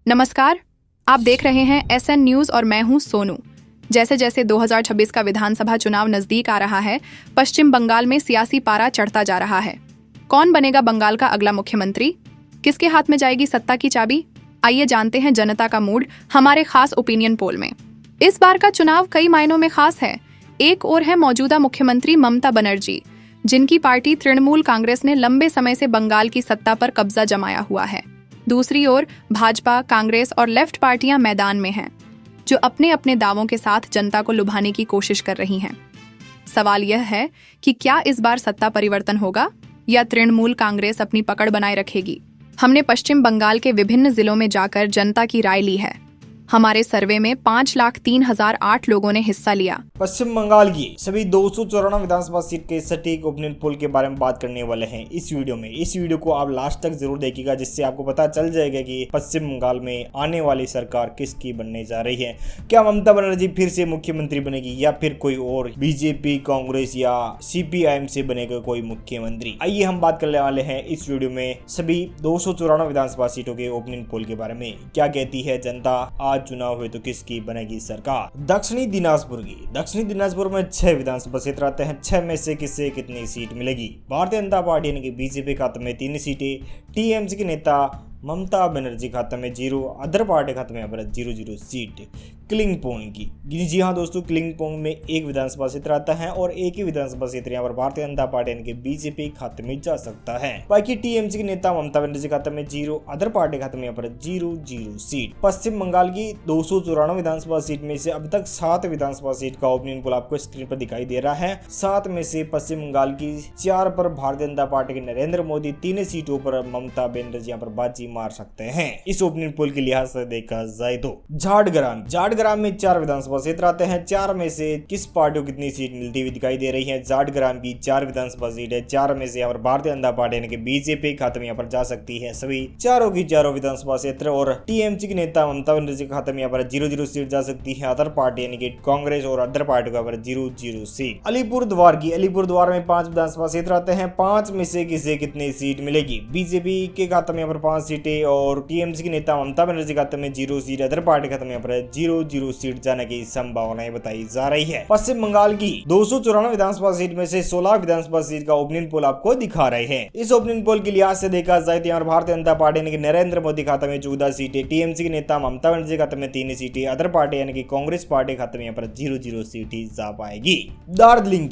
नमस्कार, आप देख रहे हैं SN न्यूज और मैं हूं सोनू। जैसे जैसे 2026 का विधानसभा चुनाव नजदीक आ रहा है, पश्चिम बंगाल में सियासी पारा चढ़ता जा रहा है। कौन बनेगा बंगाल का अगला मुख्यमंत्री? किसके हाथ में जाएगी सत्ता की चाबी? आइए जानते हैं जनता का मूड हमारे खास ओपिनियन पोल में। इस बार का चुनाव कई मायनों में खास है। एक ओर है मौजूदा मुख्यमंत्री ममता बनर्जी, जिनकी पार्टी तृणमूल कांग्रेस ने लंबे समय से बंगाल की सत्ता पर कब्जा जमाया हुआ है। दूसरी ओर भाजपा, कांग्रेस और लेफ्ट पार्टियां मैदान में हैं, जो अपने अपने दावों के साथ जनता को लुभाने की कोशिश कर रही हैं। सवाल यह है कि क्या इस बार सत्ता परिवर्तन होगा या तृणमूल कांग्रेस अपनी पकड़ बनाए रखेगी? हमने पश्चिम बंगाल के विभिन्न जिलों में जाकर जनता की राय ली है। हमारे सर्वे में 5,03,008 लोगों ने हिस्सा लिया। पश्चिम बंगाल की सभी 294 विधानसभा सीट के सटीक ओपिनियन पोल के बारे में बात करने वाले हैं इस वीडियो में। इस वीडियो को आप लास्ट तक जरूर देखिएगा, जिससे आपको पता चल जाएगा कि पश्चिम बंगाल में आने वाली सरकार किसकी बनने जा रही है। क्या ममता बनर्जी फिर से मुख्यमंत्री बनेगी या फिर कोई और बीजेपी, कांग्रेस या CPIM से बनेगा कोई मुख्यमंत्री? आइए हम बात करने वाले हैं इस वीडियो में सभी 294 विधानसभा सीटों के ओपिनियन पोल के बारे में। क्या कहती है जनता, चुनाव हुए तो किसकी बनेगी सरकार? दक्षिणी दिनाजपुर में 6 विधानसभा क्षेत्र आते हैं। 6 में से किससे कितनी सीट मिलेगी? भारतीय जनता पार्टी यानी कि बीजेपी खाते में 3 सीटें, TMC के नेता ममता बनर्जी खाते में 0, अदर पार्टी खाते में 0 सीट। क्लिंगपोंग की, जी हाँ दोस्तों, क्लिंगपोंग में 1 विधानसभा क्षेत्र आता है और एक ही विधानसभा क्षेत्र यहाँ पर भारतीय जनता पार्टी यानी कि बीजेपी खाते में जा सकता है। बाकी TMC के नेता ममता बनर्जी खाते में 0, अदर पार्टी खाते में यहाँ पर 0 सीट। पश्चिम बंगाल की 294 विधानसभा सीट में से अब तक 7 विधानसभा सीट का ओपिनियन पोल आपको स्क्रीन पर दिखाई दे रहा है। 7 में से पश्चिम बंगाल की 4 पर भारतीय जनता पार्टी के नरेंद्र मोदी, 3 सीटों पर ममता बनर्जी यहाँ पर बाजी मार सकते हैं। इस ओपिनियन पोल के लिहाज से देखा जाए तो झाड़ग्राम में 4 विधानसभा क्षेत्र आते हैं। 4 में से किस पार्टी को कितनी सीट मिलती हुई दिखाई दे रही है? झाड़ग्राम की 4 विधानसभा सीट है। 4 में से यहाँ पर भारतीय जनता पार्टी यानी कि बीजेपी खाते में यहाँ पर जा सकती है सभी चारों की चारों विधानसभा क्षेत्र, और TMC के नेता ममता बनर्जी के खाते में यहाँ पर 0 सीट जा सकती है। अदर पार्टी यानी कि कांग्रेस और अदर पार्टी को 0 सीट। अलीपुरद्वार में 5 विधानसभा क्षेत्र आते हैं। 5 में से किसे कितनी सीट मिलेगी? बीजेपी के खाते में यहाँ पर 5 सीटें और TMC के नेता ममता बनर्जी खाते में 0 सीट, अदर पार्टी खाते में यहाँ पर 0 सीट जाने की संभावनाएं बताई जा रही है। पश्चिम बंगाल की 294 विधानसभा सीट में से 16 विधानसभा सीट का ओपिनियन पोल आपको दिखा रहे हैं। इस ओपिनियन पोल के लिहाज से देखा जाए तो यहाँ भारतीय जनता पार्टी यानी कि नरेंद्र मोदी खाते में 14 सीटें, TMC के नेता ममता बनर्जी खाते में 3 सीटें, अदर पार्टी यानी कि कांग्रेस पार्टी खाते में यहाँ पर 0 सीट ही जा पाएगी। दार्जिलिंग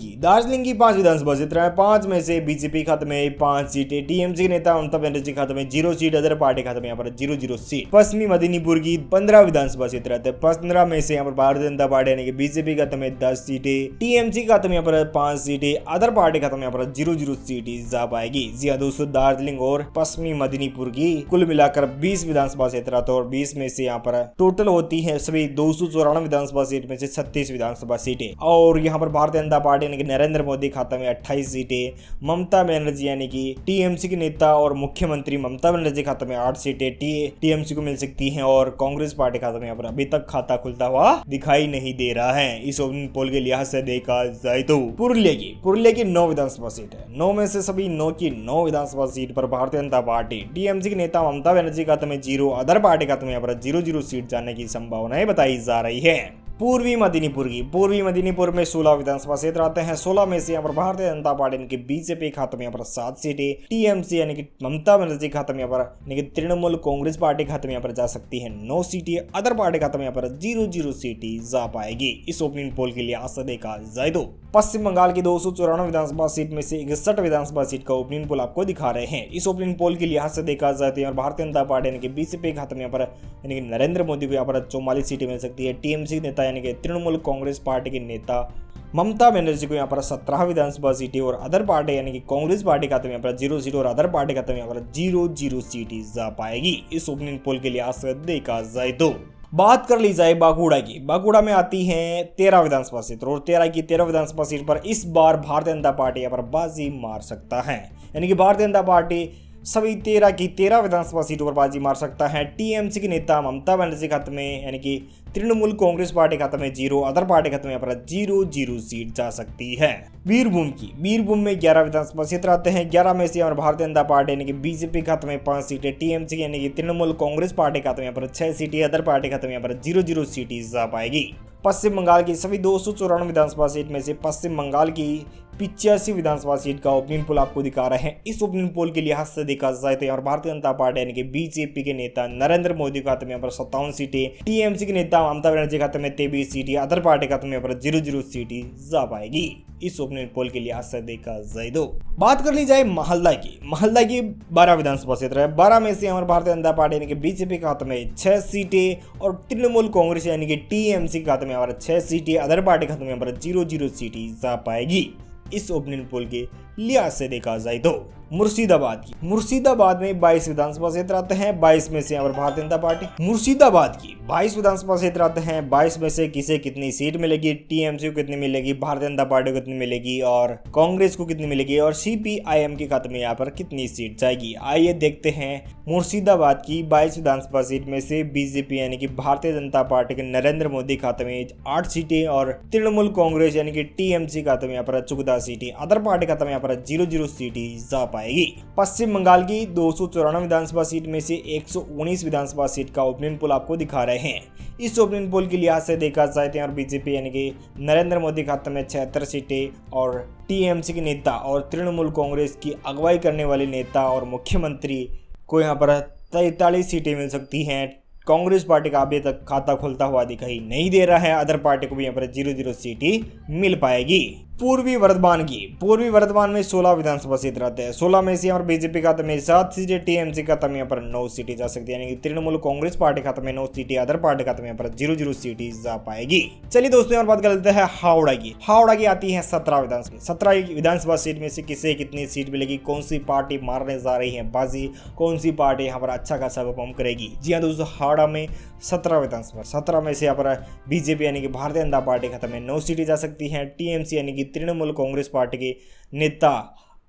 की 5 विधानसभा क्षेत्र है। 5 में से बीजेपी खाते में 5 सीटें, TMC के नेता ममता बनर्जी खाते में 0 सीट, अदर पार्टी खाते में यहाँ पर 0 सीट। पश्चिमी मेदिनीपुर की 15 विधानसभा क्षेत्र है। 15 में से यहाँ पर भारतीय जनता पार्टी यानी कि बीजेपी खाते में 10 सीटें, TMC खाते में यहाँ पर 5 सीटें, अदर पार्टी खाते में यहाँ पर 0 सीट ही जा पाएगी। जी हाँ दोस्तों, दार्जिलिंग और पश्चिमी मेदिनीपुर की कुल मिलाकर 20 विधानसभा क्षेत्र आते हैं और 20 में से यहाँ पर टोटल होती है सभी 294 विधानसभा सीट में से 36 विधानसभा सीटें, और यहाँ पर भारतीय जनता पार्टी यानी कि नरेंद्र मोदी खाते में 28 सीटें, ममता बनर्जी यानी कि TMC के नेता और मुख्यमंत्री ममता बनर्जी खाते में 8 सीटें TMC को मिल सकती हैं, और कांग्रेस पार्टी खाते में यहाँ पर अभी तक खाता खुलता हुआ दिखाई नहीं दे रहा है। इस ओपिनियन पोल के लिहाज से देखा जाए तो पुरुलिया की 9 विधानसभा सीट है। 9 में से सभी 9 की 9 विधानसभा सीट पर भारतीय जनता पार्टी, TMC के नेता ममता बनर्जी खाते में 0, अदर पार्टी खाते में यहाँ पर 0 सीट जाने की संभावनाएं बताई जा रही है। पूर्वी मेदिनीपुर में 16 विधानसभा क्षेत्र आते हैं। 16 में से यहाँ पर भारतीय जनता पार्टी यानी कि बीजेपी खाते में यहाँ पर 7 सीटें, TMC यानी कि ममता बनर्जी खाते में यहाँ पर यानी कि तृणमूल कांग्रेस पार्टी खाते में यहाँ पर जा सकती है 9 सीटें, अदर पार्टी खाते में यहाँ पर 0 सीट ही जा पाएगी। इस ओपिनियन पोल के लिहाज से देखा जाए तो पश्चिम बंगाल की 294 विधानसभा सीट में से 61 विधानसभा सीट का ओपिनियन पोल आपको दिखा रहे हैं। इस ओपिनियन पोल के लिहाज से देखा जाए तो यहाँ भारतीय जनता पार्टी यानी कि बीजेपी खाते में यहाँ पर यानी कि नरेंद्र मोदी को यहाँ पर 44 सीटें मिल सकती है। TMC नेता यानी कि तृणमूल कांग्रेस पार्टी के नेता ममता बनर्जी को यहाँ पर 17 विधानसभा सीटें और अदर पार्टी यानी कि कांग्रेस पार्टी खाते में यहाँ पर 0 सीट और अदर पार्टी खाते में यहाँ पर 0 सीट ही जा पाएगी। इस ओपिनियन पोल के लिहाज से देखा जाए तो बात कर ली जाए बांकुड़ा की। बांकुड़ा में आती है 13 विधानसभा क्षेत्र और 13 की 13 विधानसभा सीट पर इस बार भारतीय जनता पार्टी यहाँ पर बाजी मार सकता है। यानी कि भारतीय जनता पार्टी सभी 13 की 13 विधानसभा सीटों पर बाजी मार सकता है। टीएमसी के नेता ममता बनर्जी खाते में यानी कि तृणमूल कांग्रेस पार्टी खाते में 0, अदर पार्टी खाते में यहाँ पर 0 सीट जा सकती है। बीरभूम में 11 विधानसभा क्षेत्र आते हैं। 11 में से यहाँ पर भारतीय जनता पार्टी यानी कि बीजेपी खाते में 5 सीटें, टीएमसी यानी कि तृणमूल कांग्रेस पार्टी खाते में यहाँ पर 6 सीटें, अदर पार्टी खाते में यहाँ पर 0 सीट जा पाएगी। पश्चिम बंगाल की सभी 294 विधानसभा सीट में से पश्चिम बंगाल की 85 विधानसभा सीट का ओपिनियन पोल आपको दिखा रहे हैं। इस ओपिनियन पोल के लिहाज से देखा जाए तो यहाँ भारतीय जनता पार्टी यानी कि बीजेपी के नेता नरेंद्र मोदी खाते में यहाँ पर 57 सीटें, टीएमसी के नेता ममता बनर्जी खाते में 23 सीटें, अदर पार्टी खाते में यहाँ पर 0 सीटें जा पाएगी। इस ओपिनियन पोल के लिहाज से देखा जाए तो बात कर ली जाए महलदा की 12 विधानसभा क्षेत्र है। 12 में से हमारे भारतीय जनता पार्टी यानी कि बीजेपी के खाते में 6 सीटें और तृणमूल कांग्रेस यानी कि टीएमसी के खाते में हमारे 6 सीटें, अदर पार्टी खाते में यहाँ पर 0 सीटें जा पाएगी। इस ओपिनियन पोल के लिहाज से देखा जाए तो मुर्शिदाबाद में 22 विधानसभा क्षेत्र आते हैं। 22 में से यहाँ पर भारतीय जनता पार्टी मुर्शिदाबाद की 22 विधानसभा क्षेत्र आते हैं। 22 में से किसे कितनी सीट मिलेगी, टीएमसी को कितनी मिलेगी, भारतीय जनता पार्टी को कितनी मिलेगी और कांग्रेस को कितनी मिलेगी और सीपीआईएम के खाते में यहाँ पर कितनी सीट जाएगी। आइए देखते हैं मुर्शिदाबाद की 22 विधानसभा सीट में से बीजेपी यानी कि भारतीय जनता पार्टी के नरेंद्र मोदी खाते में 8 सीटें और तृणमूल कांग्रेस यानी कि टीएमसी खाते में यहाँ पर 14 सीटें, अदर पार्टी खाते में यहाँ पर 0 सीटें जा पाएगी। पश्चिम बंगाल की 294 विधानसभा सीट में से 119 विधानसभा सीट का ओपिनियन पोल आपको दिखा रहे हैं। इस ओपिनियन पोल के लिहाज से देखा जाए तो यहाँ बीजेपी यानी कि नरेंद्र मोदी खाते में 76 सीटें और टीएमसी के नेता और तृणमूल कांग्रेस की अगुवाई करने वाले नेता और मुख्यमंत्री को यहाँ पर 43 सीटें मिल सकती हैं। कांग्रेस पार्टी का अभी तक खाता खुलता हुआ दिखाई नहीं दे रहा है। अदर पार्टी को भी यहाँ पर 0 सीटें मिल पाएगी। पूर्वी वर्धमान में 16 विधानसभा क्षेत्र आते हैं। 16 में से यहाँ पर बीजेपी खाते में 7 सीटें, टीएमसी खाते में यहाँ पर 9 सीटें जा सकती है यानी कि तृणमूल कांग्रेस पार्टी खाते में 9 सीटें, अदर पार्टी खाते में यहाँ पर 0 सीटें जा पाएगी। चलिए दोस्तों यहाँ बात कर लेते हैं हावड़ा की आती है 17 विधानसभा सीट में से किसे कितनी सीट मिलेगी, कौन सी पार्टी मारने जा रही है बाजी, कौन सी पार्टी यहाँ पर अच्छा खासा परफॉर्म करेगी। जी हाँ दोस्तों, हावड़ा में 17 विधानसभा, 17 में से यहाँ पर बीजेपी यानी कि भारतीय जनता पार्टी खाते में 9 सीटें जा सकती हैं। टीएमसी यानी कि तृणमूल कांग्रेस पार्टी के नेता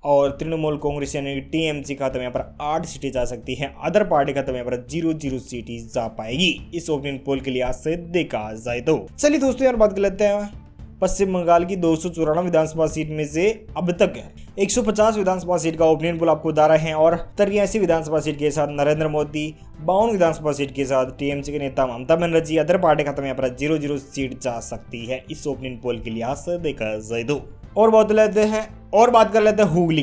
और तृणमूल कांग्रेस यानी कि टीएमसी खाते में यहाँ पर 8 सीटें जा सकती हैं। अदर पार्टी खाते में यहाँ पर 0 सीटें जा पाएगी। इस ओपिनियन पोल के लिहाज से देखा जाए तो चलिए दोस्तों यार बात कर लेते हैं पश्चिम बंगाल की 294 विधानसभा सीट में से अब तक 150 विधानसभा सीट का ओपिनियन पोल आपको बता रहे हैं और 83 विधानसभा सीट के साथ नरेंद्र मोदी, 52 विधानसभा सीट के साथ टीएमसी के नेता ममता बनर्जी, अदर पार्टी खाते में यहाँ पर 0 सीट जा सकती है। इस ओपिनियन पोल के लिहाज से देखा जाए तो और बात कर लेते हैं हुगली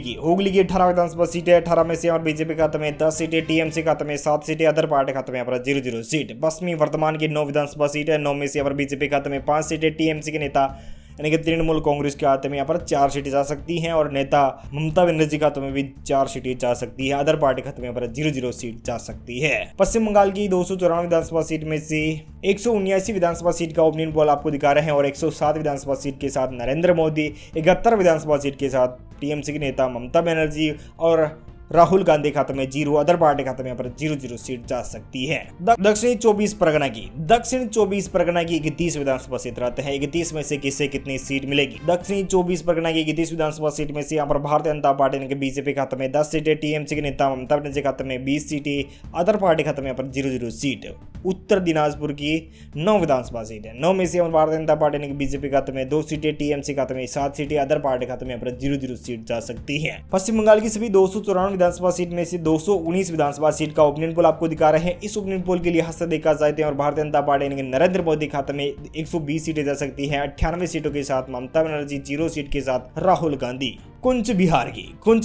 की 18 विधानसभा सीटें। 18 में से यहाँ बीजेपी खाते में 10 सीटें, टीएमसी खाते में 7 सीटें, अदर पार्टी खाते में यहाँ पर 0 सीट। पश्चिमी वर्धमान की 9 विधानसभा सीटें। 9 में से यहाँ पर बीजेपी खाते में 5 सीटें, टीएमसी के नेता यानी कि तृणमूल कांग्रेस के खाते में यहाँ पर 4 सीटें जा सकती हैं और नेता ममता बनर्जी खाते में भी 4 सीटें जा सकती है। अदर पार्टी खाते में यहाँ पर 0 सीट जा सकती है। पश्चिम बंगाल की 294 विधानसभा सीट में से 179 विधानसभा सीट का ओपिनियन पोल आपको दिखा रहे हैं और 107 विधानसभा सीट के साथ नरेंद्र मोदी, 71 विधानसभा सीट के साथ टीएमसी के नेता ममता बनर्जी और राहुल गांधी खाते में 0, अदर पार्टी खाते में यहाँ पर 0 सीट जा सकती है। दक्षिणी 24 परगना की 31 विधानसभा क्षेत्र आते हैं। 31 में से किसे कितनी सीट मिलेगी। दक्षिणी 24 परगना की 31 विधानसभा सीट में से यहाँ पर भारतीय जनता पार्टी यानी कि बीजेपी खाते में 10 सीटें, टीएमसी के नेता ममता बनर्जी खाते में 20 सीटें, अदर पार्टी खाते में यहाँ पर 0 सीट। उत्तर दिनाजपुर की 9 विधानसभा सीट है। 9 में से भारतीय जनता पार्टी यानी कि बीजेपी खाते में 2 सीटें, टीएमसी खाते में 7 सीटें, अदर पार्टी खाते में यहाँ पर 0 सीट जा सकती है। पश्चिम बंगाल की सभी 294 विधानसभा सीट में से 219 विधानसभा सीट का ओपिनियन पोल आपको दिखा रहे हैं। इस ओपिनियन पोल के लिहाज से देखा जाए तो और भारतीय जनता पार्टी यानी कि नरेंद्र मोदी खाते में 120 सीटें जा सकती हैं। 98 सीटों के साथ ममता बनर्जी, 0 सीट के साथ राहुल गांधी। कुंच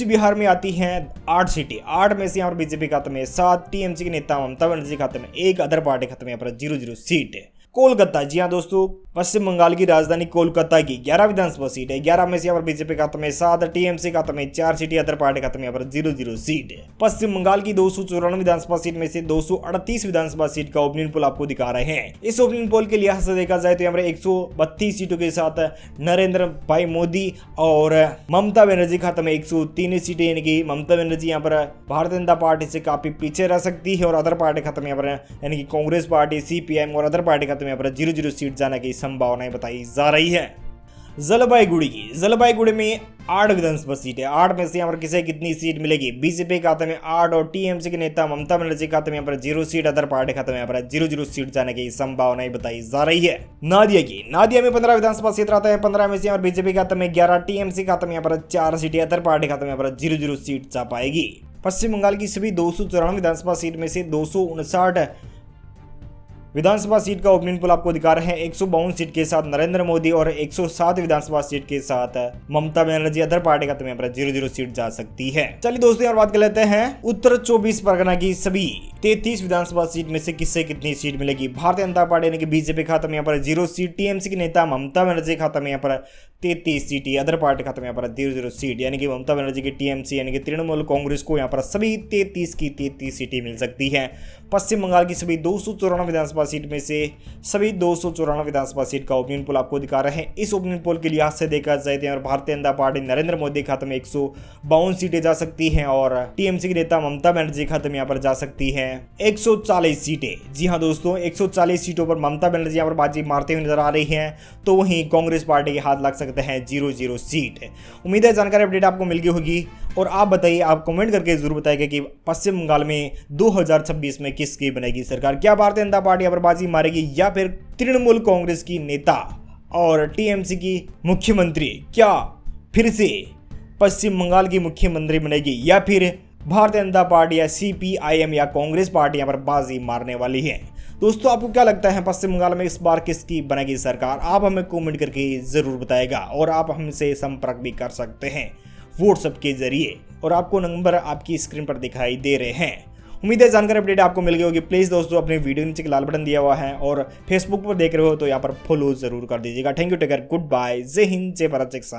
बिहार में आती हैं 8 सीटें। 8 में से यहाँ पर बीजेपी खाते में 7, टीएमसी के नेता ममता बनर्जी खाते में 1, अदर पार्टी खाते में यहाँ पर 0 सीट है। कोलकाता, जी हाँ दोस्तों, पश्चिम बंगाल की राजधानी कोलकाता की 11 विधानसभा सीट है। 11 में से यहाँ पर बीजेपी खाते में 7, टीएमसी खाते में 4 सीटें, अदर पार्टी खाते में यहाँ पर 0 सीट है। पश्चिम बंगाल की 294 विधानसभा सीट में से 238 विधानसभा सीट का ओपिनियन पोल आपको दिखा रहे हैं। इस ओपिनियन पोल के लिहाज से देखा जाए तो यहाँ पर 132 सीटों के साथ नरेंद्र भाई मोदी और ममता बनर्जी खाते में 103 सीटें, यानी कि ममता बनर्जी यहाँ पर भारतीय जनता पार्टी से काफी पीछे रह सकती है और अदर पार्टी खाते में यहाँ पर यानी कि कांग्रेस पार्टी, सीपीआईएम और अदर पार्टी खाते में यहाँ पर 0 सीट जाने की संभावनाएं बताई जा रही है। जलपाईगुड़ी में 8 विधानसभा सीट है। 8 में से यहाँ पर किसे कितनी सीट मिलेगी? बीजेपी के खाते में 8 और टीएमसी के नेता ममता बनर्जी के खाते में यहाँ पर 0 सीट, अदर पार्टी के खाते में यहाँ पर 0 सीट जाने की संभावनाएं बताई जा रही है। नादिया में 15 विधानसभा सीट रहता है। 15 में से यहाँ बीजेपी के खाते में 11, टीएमसी के खाते में यहाँ पर 4 सीटें, अदर पार्टी के खाते में यहाँ पर 0 सीट जा पाएगी। पश्चिम बंगाल की सभी 294 विधानसभा सीट में से 259 विधानसभा सीट का ओपिनियन पोल आपको दिखा रहे हैं। 152 सीट के साथ नरेंद्र मोदी और 107 विधानसभा सीट के साथ ममता बनर्जी, अदर पार्टी का तुम्हें पर 0 सीट जा सकती है। चलिए दोस्तों यहाँ बात कर लेते हैं उत्तर 24 परगना की सभी 33 विधानसभा सीट में से किससे कितनी सीट मिलेगी। भारतीय जनता पार्टी यानी कि बीजेपी खाते में यहाँ पर 0 सीट, टीएमसी के नेता ममता बनर्जी खाते में यहाँ पर 33 सीट, अदर पार्टी खाते में यहाँ पर 0 सीट, यानी कि ममता बनर्जी की टीएमसी यानी कि तृणमूल कांग्रेस को यहाँ पर सभी 33 की 33 सीटें मिल सकती हैं। पश्चिम बंगाल की सभी 294 विधानसभा सीट में से सभी 294 विधानसभा सीट का ओपिनियन पोल आपको दिखा रहे हैं। इस ओपिनियन पोल के लिहाज से देखा जाए तो भारतीय जनता पार्टी नरेंद्र मोदी खाते में 152 सीटें जा सकती हैं और टीएमसी के नेता ममता बनर्जी खाते में यहाँ पर जा सकती हैं 140 सीटें। जी हाँ दोस्तों, 140 सीटों पर ममता बनर्जी यहाँ पर बाजी मारते हुए नजर आ रही हैं, तो वहीं कांग्रेस पार्टी के हाथ लग सकते हैं 0 सीट। उम्मीद है जानकारी अपडेट आपको मिल गई होगी और आप बताइए, आप कमेंट करके जरूर बताइएगा कि पश्चिम बंगाल में 2026 में किसकी बनेगी सरकार। क्या भारतीय जनता पार्टी यहाँ पर बाजी मारेगी या फिर तृणमूल कांग्रेस की नेता और टीएमसी की मुख्यमंत्री क्या फिर से पश्चिम बंगाल की मुख्यमंत्री बनेगी या फिर भारतीय जनता पार्टी या सीपीआईएम या कांग्रेस पार्टी यहाँ पर बाजी मारने वाली है। दोस्तों आपको क्या लगता है पश्चिम बंगाल में इस बार किसकी बनेगी सरकार? आप हमें कमेंट करके जरूर बताएगा और आप हमसे संपर्क भी कर सकते हैं व्हाट्सएप के जरिए और आपको नंबर आपकी स्क्रीन पर दिखाई दे रहे हैं। उम्मीद है जानकारी अपडेट आपको मिल गई होगी। प्लीज़ दोस्तों अपने वीडियो नीचे लाल बटन दिया हुआ है और फेसबुक पर देख रहे हो तो यहाँ पर फॉलो जरूर कर दीजिएगा। Thank you, take care, good bye, जय हिंद, जय भारत, जय किसान।